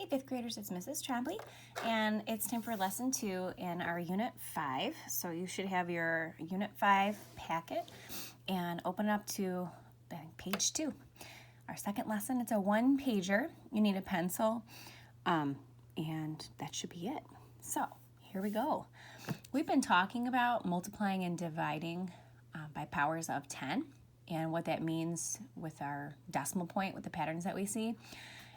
Hey, fifth graders, it's Mrs. Trombley, and it's time for lesson 2 in our Unit 5. So you should have your Unit 5 packet and open it up to page 2. Our second lesson, it's a one-pager. You need a pencil, and that should be it. So here we go. We've been talking about multiplying and dividing by powers of 10 and what that means with our decimal point, with the patterns that we see.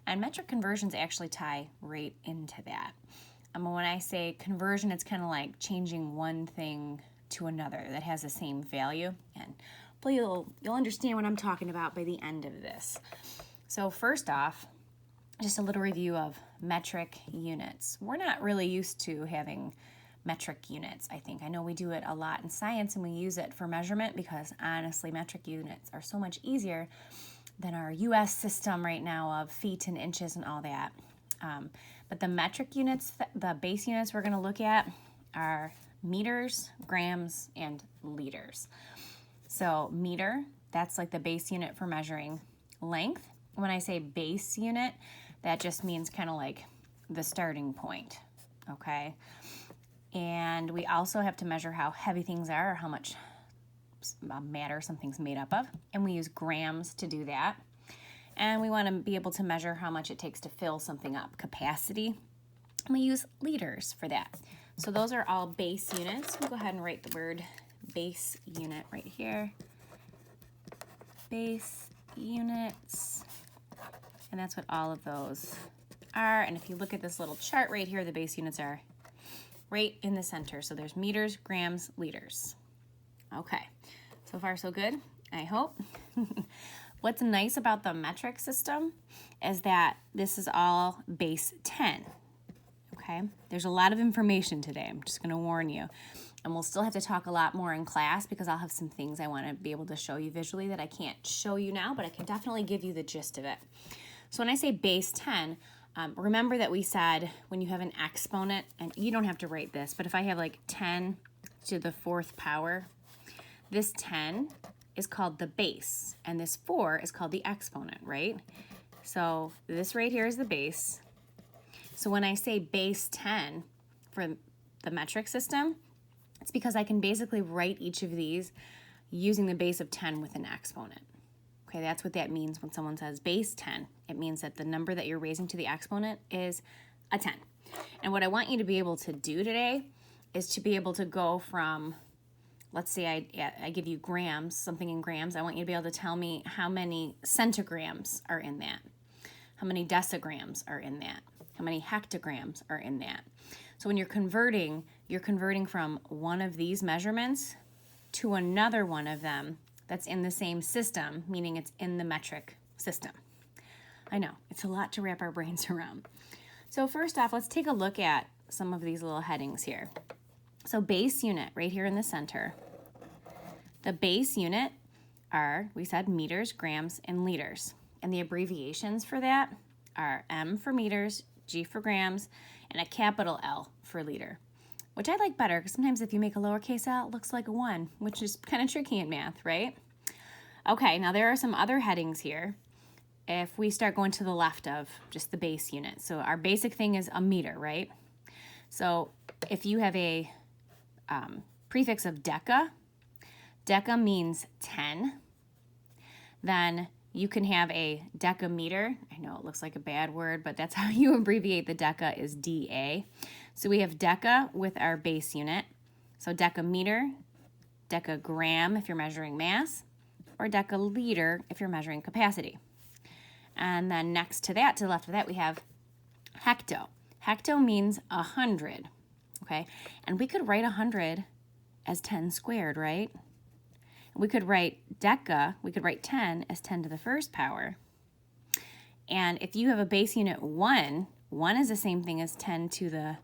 And metric conversions actually tie right into that. When I say conversion, it's kind of like changing one thing to another that has the same value. And hopefully you'll understand what I'm talking about by the end of this. So first off, just a little review of metric units. We're not really used to having metric units, I think. I know we do it a lot in science and we use it for measurement because honestly, metric units are so much easier than our US system right now of feet and inches and all that. But the metric units, the base units we're going to look at are meters, grams, and liters. So meter, that's like the base unit for measuring length. When I say base unit, that just means kind of like the starting point, okay? And we also have to measure how heavy things are or how much matter something's made up of, and we use grams to do that. And we want to be able to measure how much it takes to fill something up, capacity, and we use liters for that. So those are all base units. We'll go ahead and write the word base unit right here. Base units, and that's what all of those are. And if you look at this little chart right here, the base units are right in the center. So there's meters, grams, liters. Okay, so far so good, I hope. What's nice about the metric system is that this is all base 10, okay? There's a lot of information today, I'm just gonna warn you. And we'll still have to talk a lot more in class because I'll have some things I wanna be able to show you visually that I can't show you now, but I can definitely give you the gist of it. So when I say base 10, remember that we said when you have an exponent, and you don't have to write this, but if I have like 10 to the 4th power, this 10 is called the base, and this 4 is called the exponent, right? So this right here is the base. So when I say base 10 for the metric system, it's because I can basically write each of these using the base of 10 with an exponent. Okay, that's what that means when someone says base 10. It means that the number that you're raising to the exponent is a 10. And what I want you to be able to do today is to be able to go from, let's say I give you grams, something in grams. I want you to be able to tell me how many centigrams are in that, how many decigrams are in that, how many hectograms are in that. So when you're converting from one of these measurements to another one of them that's in the same system, meaning it's in the metric system. I know, it's a lot to wrap our brains around. So first off, let's take a look at some of these little headings here. So base unit right here in the center. The base unit are, we said, meters, grams, and liters. And the abbreviations for that are M for meters, G for grams, and a capital L for liter, which I like better because sometimes if you make a lowercase l, it looks like a 1, which is kind of tricky in math, right? Okay, now there are some other headings here. If we start going to the left of just the base unit. So our basic thing is a meter, right? So if you have a prefix of deca means 10, then you can have a decameter. I know it looks like a bad word, but that's how you abbreviate the deca is DA. So we have deca with our base unit. So decameter, decagram if you're measuring mass, or decaliter if you're measuring capacity. And then next to that, to the left of that, we have hecto. Hecto means 100, okay? And we could write 100 as 10 squared, right? We could write deca, we could write 10 as 10 to the 1st power. And if you have a base unit 1, 1 is the same thing as 10 to the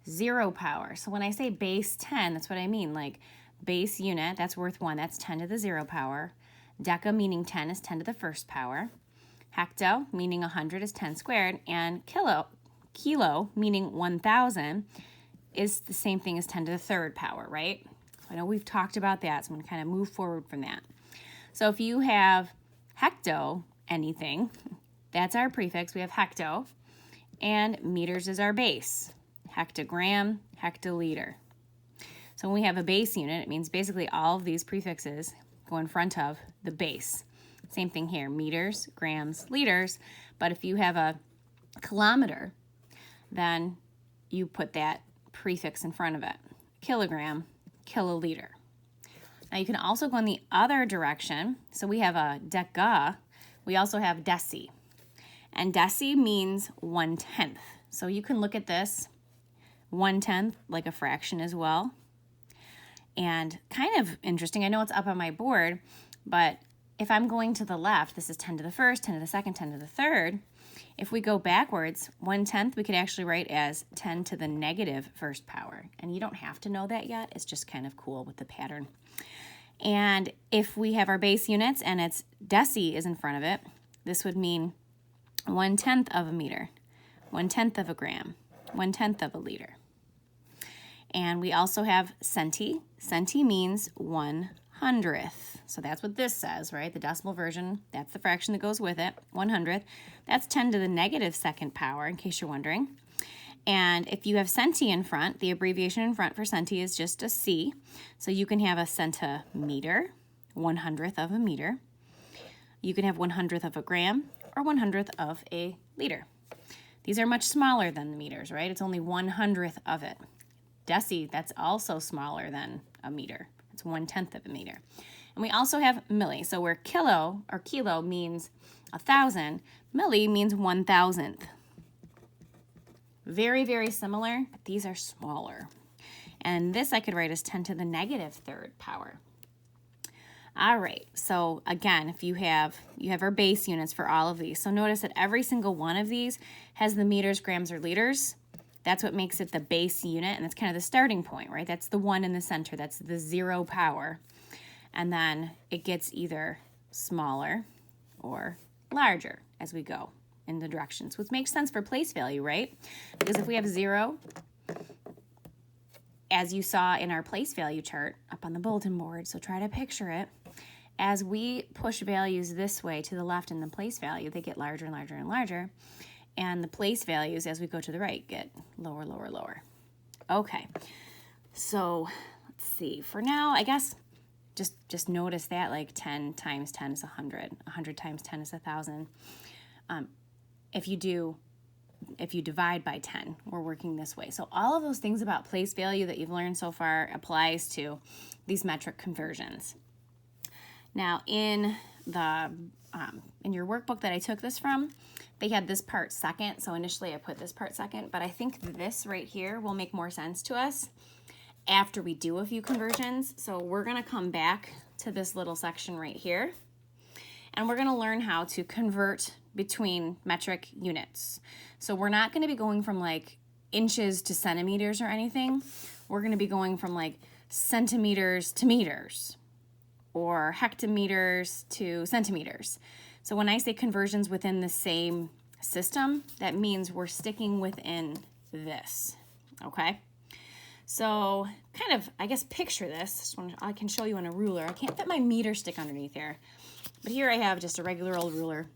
0 power. So when I say base 10, that's what I mean. Like base unit, that's worth 1, that's 10 to the 0 power. Deca meaning 10 is 10 to the 1st power. Hecto meaning 100 is 10 squared. And kilo meaning 1,000 is the same thing as 10 to the 3rd power, right? I know we've talked about that, so I'm going to kind of move forward from that. So if you have hecto anything, that's our prefix. We have hecto. and meters is our base. Hectogram, hectoliter. So when we have a base unit, it means basically all of these prefixes go in front of the base. Same thing here, meters, grams, liters. But if you have a kilometer, then you put that prefix in front of it. Kilogram, kiloliter. Now you can also go in the other direction. So we have a deca. We also have deci. And deci means 1/10. So you can look at this 1/10 like a fraction as well. And kind of interesting, I know it's up on my board, but if I'm going to the left, this is 10 to the first, 10 to the second, 10 to the third. If we go backwards, 1/10 we could actually write as 10 to the negative first power. And you don't have to know that yet. It's just kind of cool with the pattern. And if we have our base units and it's deci is in front of it, this would mean 1/10 of a meter, 1/10 of a gram, 1/10 of a liter. And we also have centi. Centi means 1/100th. So that's what this says, right? The decimal version, that's the fraction that goes with it, 1/100th. That's 10 to the negative second power, in case you're wondering. And if you have centi in front, the abbreviation in front for centi is just a C. So you can have a centimeter, 1/100th of a meter. You can have 1/100th of a gram or 1/100th of a liter. These are much smaller than the meters, right? It's only 1/100th of it. Deci, that's also smaller than a meter. It's 1/10 of a meter. And we also have milli. So where kilo or kilo means 1,000, milli means 1,000th. Very, very similar, but these are smaller. And this I could write as 10 to the negative third power. All right, so again, if you have our base units for all of these. So notice that every single one of these has the meters, grams, or liters. That's what makes it the base unit, and it's kind of the starting point, right? That's the one in the center. That's the 0 power. And then it gets either smaller or larger as we go in the directions, which makes sense for place value, right? Because if we have 0, as you saw in our place value chart up on the bulletin board, so try to picture it, as we push values this way to the left in the place value, they get larger and larger and larger. And the place values, as we go to the right, get lower, lower, lower. Okay, so let's see. For now, I guess just notice that like 10 times 10 is 100. 100 times 10 is 1,000. If you divide by 10, we're working this way. So all of those things about place value that you've learned so far applies to these metric conversions. Now, in your workbook that I took this from, they had this part second, so initially I put this part second, but I think this right here will make more sense to us after we do a few conversions. So we're gonna come back to this little section right here, and we're gonna learn how to convert between metric units. So we're not gonna be going from like inches to centimeters or anything. We're gonna be going from like centimeters to meters, or hectometers to centimeters. So when I say conversions within the same system, that means we're sticking within this, okay? So kind of, I guess, picture this. I can show you on a ruler. I can't fit my meter stick underneath here, but here I have just a regular old ruler,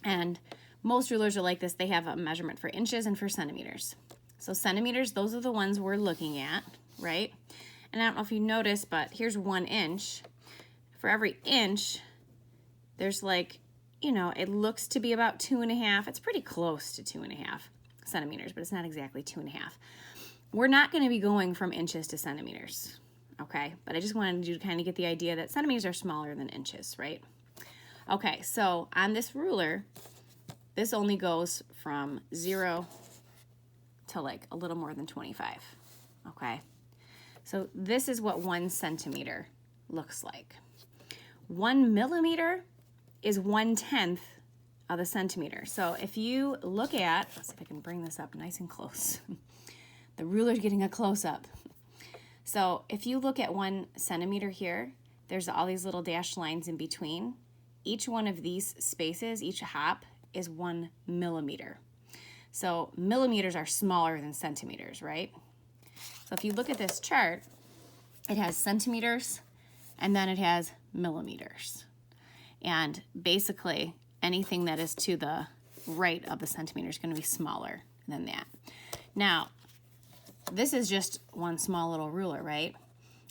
and most rulers are like this. They have a measurement for inches and for centimeters. So centimeters, those are the ones we're looking at, right? And I don't know if you noticed, but here's 1 inch. For every inch, there's like, you know, it looks to be about 2.5. It's pretty close to 2.5 centimeters, but it's not exactly 2.5. We're not going to be going from inches to centimeters, okay? But I just wanted you to kind of get the idea that centimeters are smaller than inches, right? Okay, so on this ruler, this only goes from 0 to like a little more than 25, okay? So this is what 1 centimeter looks like. 1 millimeter is 1/10 of a centimeter. So if you look at, let's see if I can bring this up nice and close. The ruler's getting a close-up. So if you look at 1 centimeter here, there's all these little dashed lines in between. Each one of these spaces, each hop, is 1 millimeter. So millimeters are smaller than centimeters, right? So if you look at this chart, it has centimeters, and then it has millimeters. And basically, anything that is to the right of the centimeter is going to be smaller than that. Now, this is just one small little ruler, right?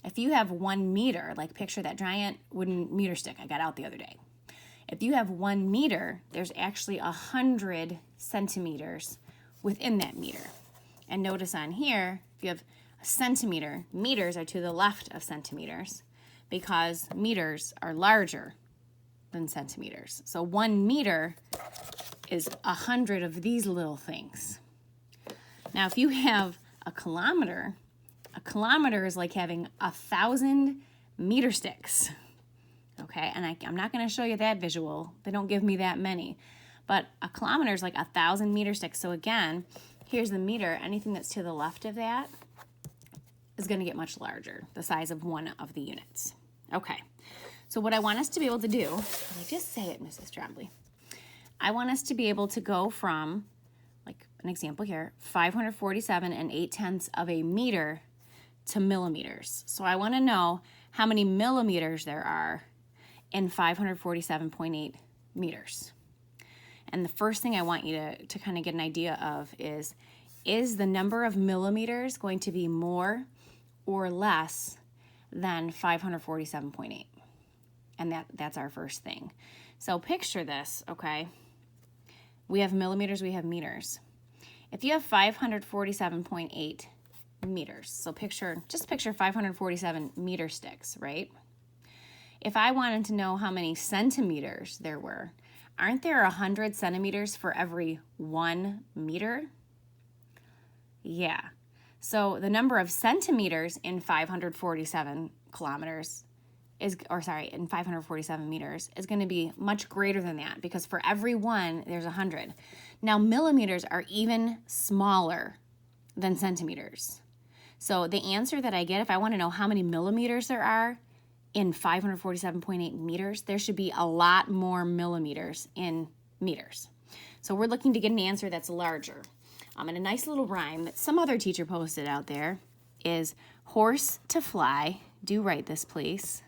If you have 1 meter, like picture that giant wooden meter stick I got out the other day. If you have 1 meter, there's actually 100 centimeters within that meter. And notice on here, if you have a centimeter, meters are to the left of centimeters because meters are larger than centimeters. So 1 meter is 100 of these little things. Now, if you have a kilometer is like having 1,000 meter sticks. Okay, and I'm not going to show you that visual. They don't give me that many. But a kilometer is like 1,000 meter sticks. So again, here's the meter. Anything that's to the left of that is going to get much larger, the size of one of the units. Okay, so what I want us to be able to do, like just say it, Mrs. Trombley. I want us to be able to go from, like an example here, 547 8/10 of a meter to millimeters. So I want to know how many millimeters there are in 547.8 meters. And the first thing I want you to kind of get an idea of is the number of millimeters going to be more or less than 547.8? And that's our first thing. So picture this, okay? We have millimeters, we have meters. If you have 547.8 meters, so just picture 547 meter sticks, right? If I wanted to know how many centimeters there were, aren't there 100 centimeters for every 1 meter? Yeah. So the number of centimeters in 547 kilometers in 547 meters is going to be much greater than that because for every 1, there's 100. Now, millimeters are even smaller than centimeters. So the answer that I get, if I want to know how many millimeters there are in 547.8 meters, there should be a lot more millimeters in meters. So we're looking to get an answer that's larger. And a nice little rhyme that some other teacher posted out there is horse to fly. Do write this, please.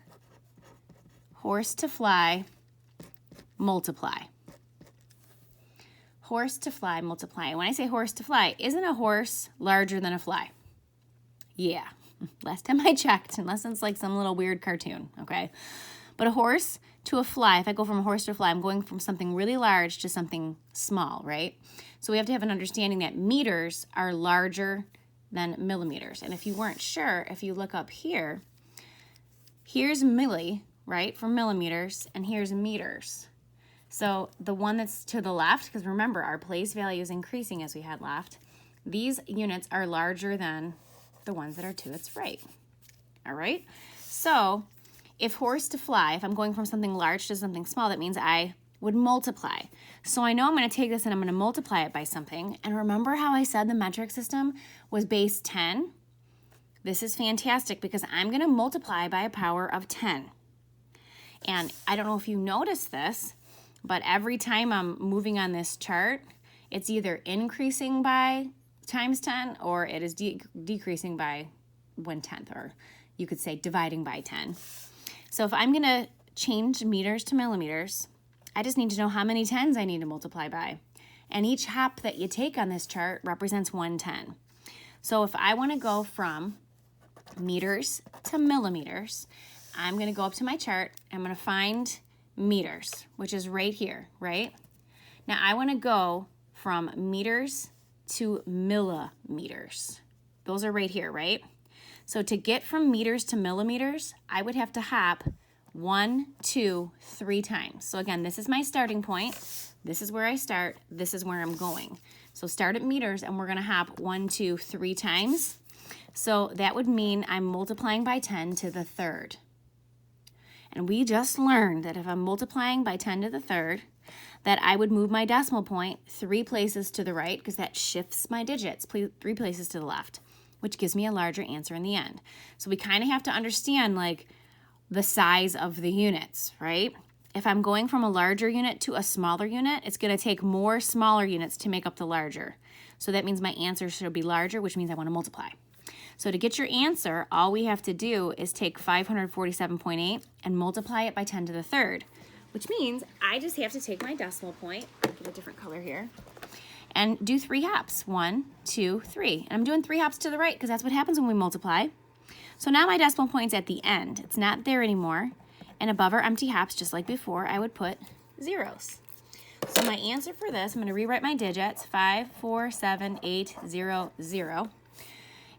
Horse to fly, multiply. Horse to fly, multiply. And when I say horse to fly, isn't a horse larger than a fly? Yeah. Last time I checked, unless it's like some little weird cartoon, okay? But a horse to a fly, if I go from a horse to a fly, I'm going from something really large to something small, right? So we have to have an understanding that meters are larger than millimeters. And if you weren't sure, if you look up here, here's milli, right, for millimeters, and here's meters. So the one that's to the left, because remember, our place value is increasing as we had left, these units are larger than the ones that are to its right. All right? So if horse to fly, if I'm going from something large to something small, that means I would multiply. So I know I'm going to take this and I'm going to multiply it by something. And remember how I said the metric system was base 10? This is fantastic because I'm going to multiply by a power of 10. And I don't know if you noticed this, but every time I'm moving on this chart, it's either increasing by times 10 or it is decreasing by 1/10, or you could say dividing by 10. So if I'm going to change meters to millimeters, I just need to know how many tens I need to multiply by. And each hop that you take on this chart represents 1 10. So if I want to go from meters to millimeters, I'm going to go up to my chart. I'm going to find meters, which is right here, right? Now I want to go from meters to millimeters. Those are right here, right? So to get from meters to millimeters, I would have to hop 1, 2, 3 times. So again, this is my starting point. This is where I start. This is where I'm going. So start at meters, and we're going to hop 1, 2, 3 times. So that would mean I'm multiplying by 10 to the third. And we just learned that if I'm multiplying by 10 to the third, that I would move my decimal point 3 places to the right, because that shifts my digits 3 places to the left, which gives me a larger answer in the end. So we kind of have to understand like the size of the units, right? If I'm going from a larger unit to a smaller unit, it's going to take more smaller units to make up the larger. So that means my answer should be larger, which means I want to multiply. So to get your answer, all we have to do is take 547.8 and multiply it by 10 to the third, which means I just have to take my decimal point with a different color here. And do 3 hops. 1, 2, 3. And I'm doing 3 hops to the right because that's what happens when we multiply. So now my decimal point's at the end. It's not there anymore. And above our empty hops, just like before, I would put zeros. So my answer for this, I'm going to rewrite my digits, 5, 4, 7, 8, 0, 0.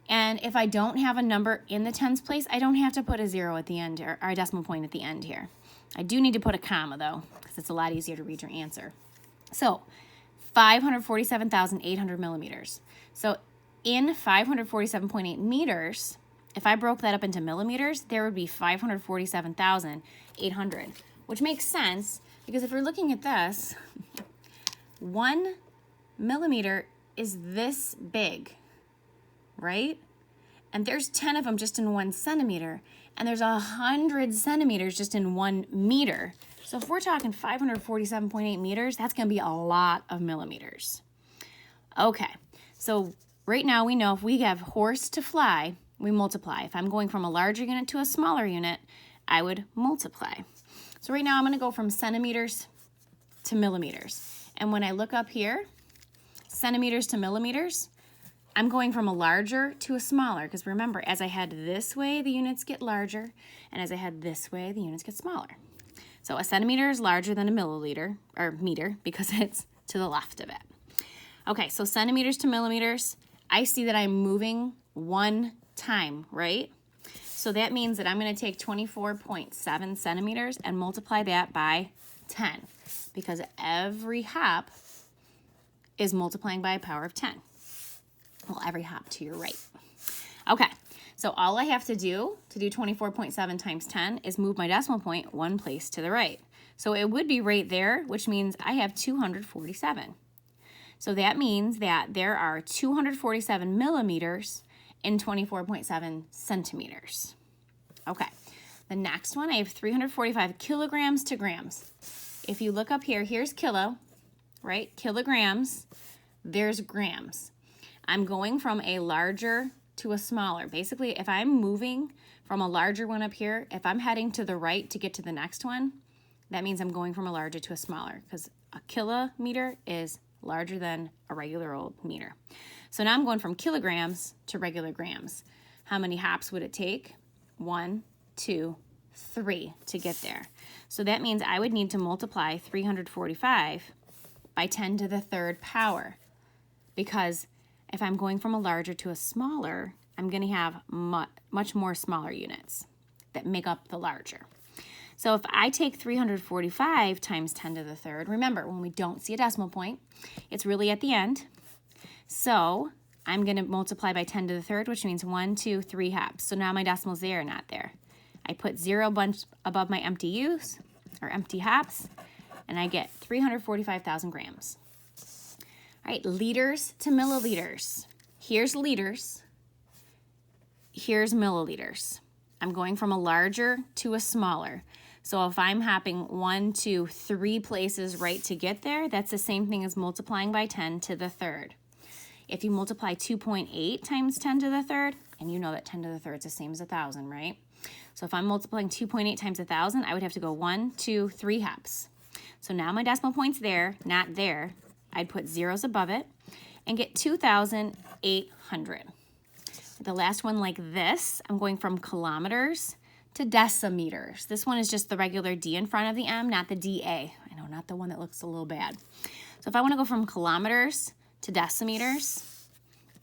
And if I don't have a number in the tens place, I don't have to put a 0 at the end, or a decimal point at the end here. I do need to put a comma, though, because it's a lot easier to read your answer. So 547,800 millimeters. So in 547.8 meters, if I broke that up into millimeters, there would be 547,800, which makes sense because if you're looking at this, 1 millimeter is this big, right? And there's 10 of them just in 1 centimeter, and there's 100 centimeters just in 1 meter. So if we're talking 547.8 meters, that's going to be a lot of millimeters. Okay, so right now we know if we have horse to fly, we multiply. If I'm going from a larger unit to a smaller unit, I would multiply. So right now I'm going to go from centimeters to millimeters. And when I look up here, centimeters to millimeters, I'm going from a larger to a smaller, because remember, as I head this way, the units get larger, and as I head this way, the units get smaller. So a centimeter is larger than a milliliter, or meter, because it's to the left of it. Okay, so centimeters to millimeters, I see that I'm moving 1 time, right? So that means that I'm going to take 24.7 centimeters and multiply that by 10, because every hop is multiplying by a power of 10. Well, every hop to your right. Okay, so all I have to do 24.7 times 10 is move my decimal point 1 place to the right. So it would be right there, which means I have 247. So that means that there are 247 millimeters in 24.7 centimeters. Okay, the next one, I have 345 kilograms to grams. If you look up here, here's kilo, right? Kilograms, there's grams. I'm going from a larger to a smaller. Basically, if I'm moving from a larger one up here, if I'm heading to the right to get to the next one, that means I'm going from a larger to a smaller, because a kilometer is larger than a regular old meter. So now I'm going from kilograms to regular grams. How many hops would it take? 1, 2, 3 to get there. So that means I would need to multiply 345 by 10 to the third power, because if I'm going from a larger to a smaller, I'm going to have much more smaller units that make up the larger. So if I take 345 times 10 to the third, remember, when we don't see a decimal point, it's really at the end. So I'm going to multiply by 10 to the third, which means 1, 2, 3 hops. So now my decimal's there, not there. I put 0 bunch above my empty U's, or empty hops, and I get 345,000 grams. All right, liters to milliliters. Here's liters. Here's milliliters. I'm going from a larger to a smaller. So if I'm hopping 1, 2, 3 places right to get there, that's the same thing as multiplying by 10 to the third. If you multiply 2.8 times 10 to the third, and you know that 10 to the third is the same as 1,000, right? So if I'm multiplying 2.8 times 1,000, I would have to go 1, 2, 3 hops. So now my decimal point's there, not there. I'd put zeros above it and get 2,800. The last one like this, I'm going from kilometers to decimeters. This one is just the regular D in front of the M, not the DA. I know, not the one that looks a little bad. So if I want to go from kilometers to decimeters,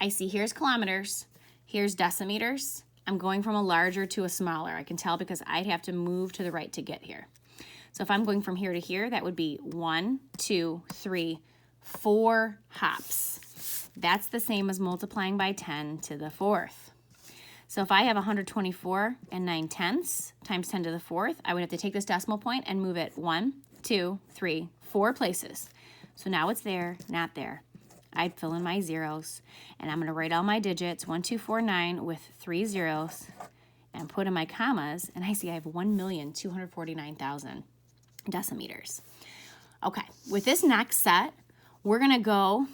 I see here's kilometers, here's decimeters. I'm going from a larger to a smaller. I can tell because I'd have to move to the right to get here. So if I'm going from here to here, that would be 1, 2, 3, 4 hops. That's the same as multiplying by 10 to the fourth. So if I have 124 and 9/10 times 10 to the fourth, I would have to take this decimal point and move it 1, 2, 3, 4 places. So now it's there, not there. I'd fill in my zeros, and I'm going to write all my digits, 1, 2, 4, 9 with 3 zeros, and put in my commas, and I see I have 1,249,000 decimeters. Okay, with this next set, we're going to go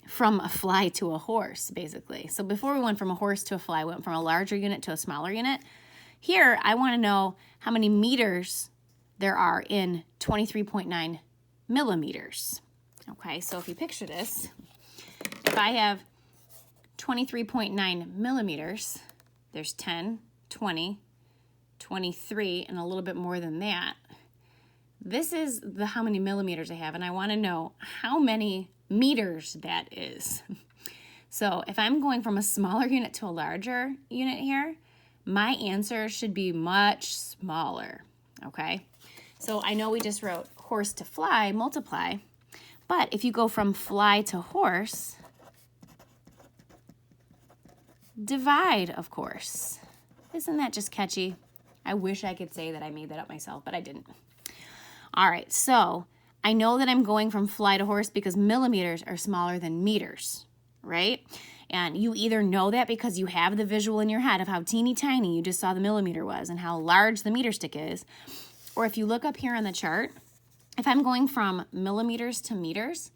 from a fly to a horse, basically. So before we went from a horse to a fly, we went from a larger unit to a smaller unit. Here, I want to know how many meters there are in 23.9 millimeters. Okay, so if you picture this, if I have 23.9 millimeters, there's 10, 20, 23, and a little bit more than that. This is how many millimeters I have, and I want to know how many meters that is. So if I'm going from a smaller unit to a larger unit here, my answer should be much smaller, okay? So I know we just wrote horse to fly, multiply, but if you go from fly to horse, divide, of course. Isn't that just catchy? I wish I could say that I made that up myself, but I didn't. All right, so I know that I'm going from fly to horse because millimeters are smaller than meters, right? And you either know that because you have the visual in your head of how teeny tiny you just saw the millimeter was and how large the meter stick is, or if you look up here on the chart, if I'm going from millimeters to meters,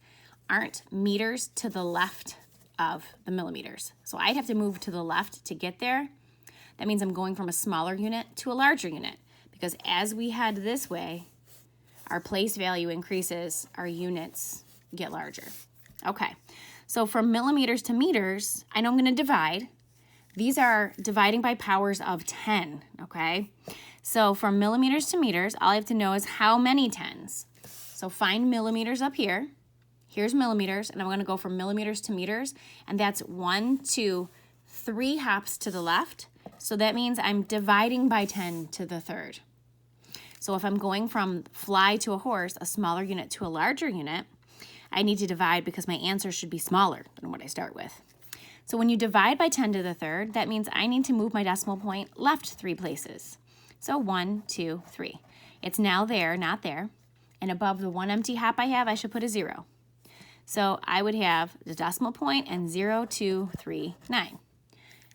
aren't meters to the left of the millimeters? So I'd have to move to the left to get there. That means I'm going from a smaller unit to a larger unit, because as we head this way, our place value increases, our units get larger. Okay, so from millimeters to meters, I know I'm going to divide. These are dividing by powers of 10, okay? So from millimeters to meters, all I have to know is how many tens. So find millimeters up here. Here's millimeters, and I'm going to go from millimeters to meters, and that's 1, 2, 3 hops to the left. So that means I'm dividing by 10 to the third. So if I'm going from fly to a horse, a smaller unit to a larger unit, I need to divide because my answer should be smaller than what I start with. So when you divide by 10 to the third, that means I need to move my decimal point left 3 places. So 1, 2, 3. It's now there, not there. And above the 1 empty hop I have, I should put a 0. So I would have the decimal point and 0, 2, 3, 9.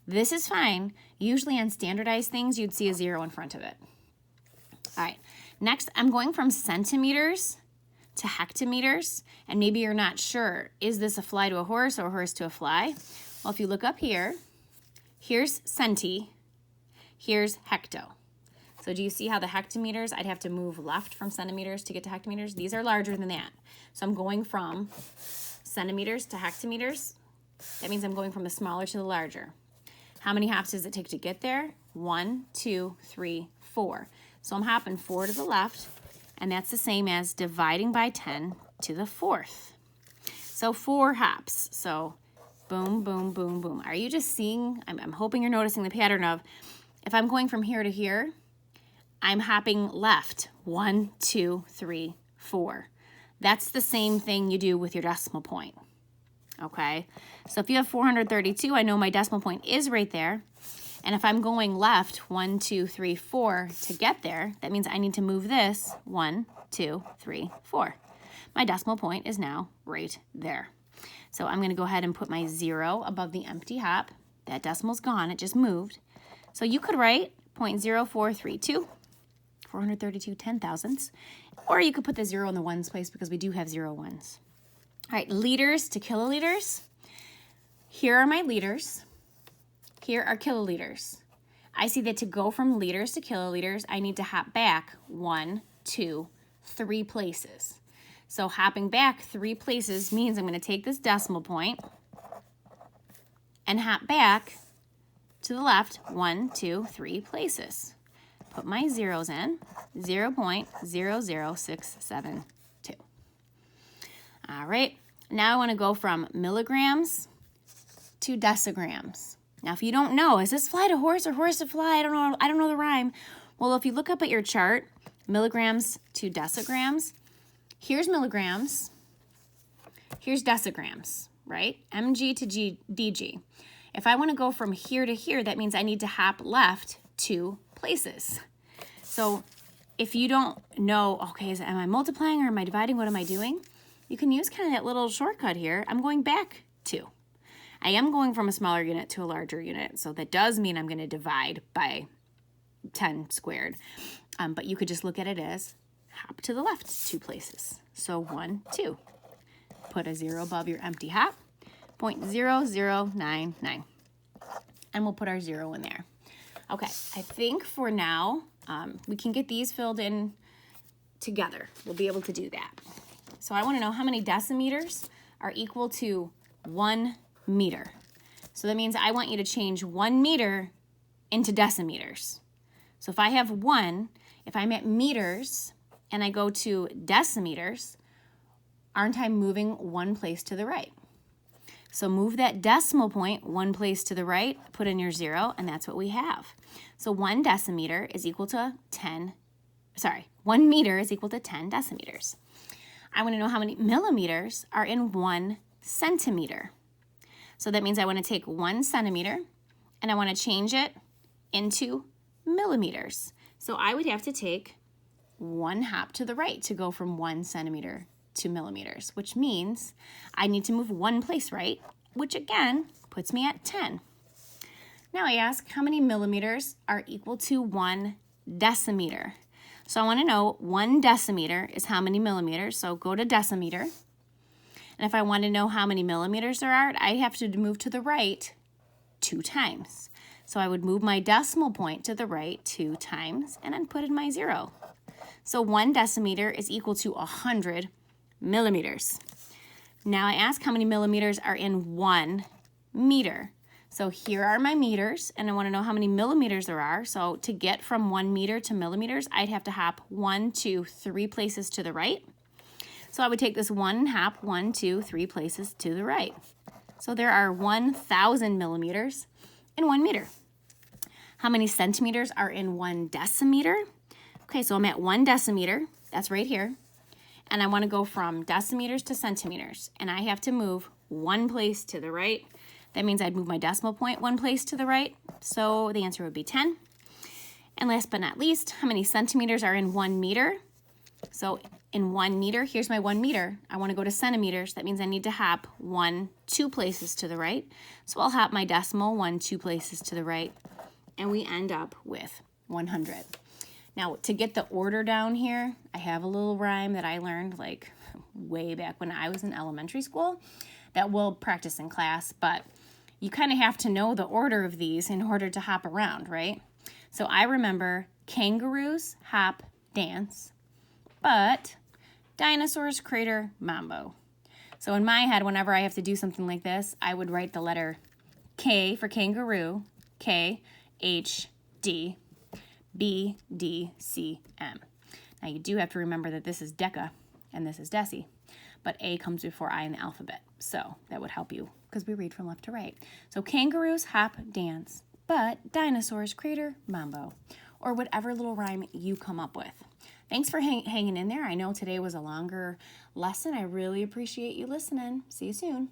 This is fine. Usually on standardized things, you'd see a 0 in front of it. All right, next I'm going from centimeters to hectometers, and maybe you're not sure, is this a fly to a horse or a horse to a fly? Well, if you look up here, here's centi, here's hecto. So do you see how the hectometers, I'd have to move left from centimeters to get to hectometers? These are larger than that. So I'm going from centimeters to hectometers. That means I'm going from the smaller to the larger. How many hops does it take to get there? 1, 2, 3, 4. So I'm hopping 4 to the left, and that's the same as dividing by 10 to the fourth. So 4 hops. So boom, boom, boom, boom. Are you just seeing? I'm hoping you're noticing the pattern of, if I'm going from here to here, I'm hopping left. 1, 2, 3, 4. That's the same thing you do with your decimal point. Okay? So if you have 432, I know my decimal point is right there. And if I'm going left, 1, 2, 3, 4 to get there, that means I need to move this 1, 2, 3, 4. My decimal point is now right there. So I'm going to go ahead and put my 0 above the empty hop. That decimal's gone. It just moved. So you could write 0.0432, 432 10,000ths, or you could put the 0 in the ones place because we do have 0 ones. All right, liters to kiloliters. Here are my liters. Here are kiloliters. I see that to go from liters to kiloliters, I need to hop back 1, 2, 3 places. So hopping back 3 places means I'm going to take this decimal point and hop back to the left 1, 2, 3 places. Put my zeros in, 0.00672. All right, now I want to go from milligrams to decigrams. Now, if you don't know, is this fly to horse or horse to fly? I don't know the rhyme. Well, if you look up at your chart, milligrams to decigrams, here's milligrams, here's decigrams, right? mg to dg. If I want to go from here to here, that means I need to hop left 2 places. So if you don't know, okay, am I multiplying or am I dividing? What am I doing? You can use kind of that little shortcut here. I'm going back 2. I am going from a smaller unit to a larger unit, so that does mean I'm going to divide by 10 squared. But you could just look at it as hop to the left 2 places. So 1, 2. Put a 0 above your empty hop, 0.0099. And we'll put our 0 in there. Okay, I think for now, we can get these filled in together. We'll be able to do that. So I want to know how many decimeters are equal to 1 meter. So that means I want you to change 1 meter into decimeters. So if I have 1, if I'm at meters and I go to decimeters, aren't I moving 1 place to the right? So move that decimal point 1 place to the right, put in your 0, and that's what we have. So 1 decimeter is equal to 1 meter is equal to 10 decimeters. I want to know how many millimeters are in 1 centimeter. So that means I want to take 1 centimeter and I want to change it into millimeters. So I would have to take 1 hop to the right to go from 1 centimeter to millimeters, which means I need to move 1 place right, which again puts me at 10. Now I ask how many millimeters are equal to 1 decimeter. So I want to know 1 decimeter is how many millimeters, so go to decimeter. And if I want to know how many millimeters there are, I have to move to the right 2 times. So I would move my decimal point to the right 2 times and then put in my 0. So 1 decimeter is equal to 100 millimeters. Now I ask how many millimeters are in 1 meter. So here are my meters, and I want to know how many millimeters there are. So to get from 1 meter to millimeters, I'd have to hop 1, 2, 3 places to the right. So I would take this 1 and hop 1, 2, 3 places to the right. So there are 1,000 millimeters in 1 meter. How many centimeters are in 1 decimeter? Okay, so I'm at 1 decimeter. That's right here. And I want to go from decimeters to centimeters. And I have to move 1 place to the right. That means I'd move my decimal point 1 place to the right. So the answer would be 10. And last but not least, how many centimeters are in 1 meter? So in 1 meter, here's my 1 meter. I want to go to centimeters. That means I need to hop 1, 2 places to the right. So I'll hop my decimal 1, 2 places to the right. And we end up with 100. Now, to get the order down here, I have a little rhyme that I learned like way back when I was in elementary school that we'll practice in class, but you kind of have to know the order of these in order to hop around, right? So I remember kangaroos hop, dance, but dinosaurs crater, mambo. So in my head, whenever I have to do something like this, I would write the letter K for kangaroo, K, H, D, B, D, C, M. Now you do have to remember that this is deca and this is deci, but A comes before I in the alphabet. So that would help you because we read from left to right. So kangaroos hop, dance, but dinosaurs crater, mambo, or whatever little rhyme you come up with. Thanks for hanging in there. I know today was a longer lesson. I really appreciate you listening. See you soon.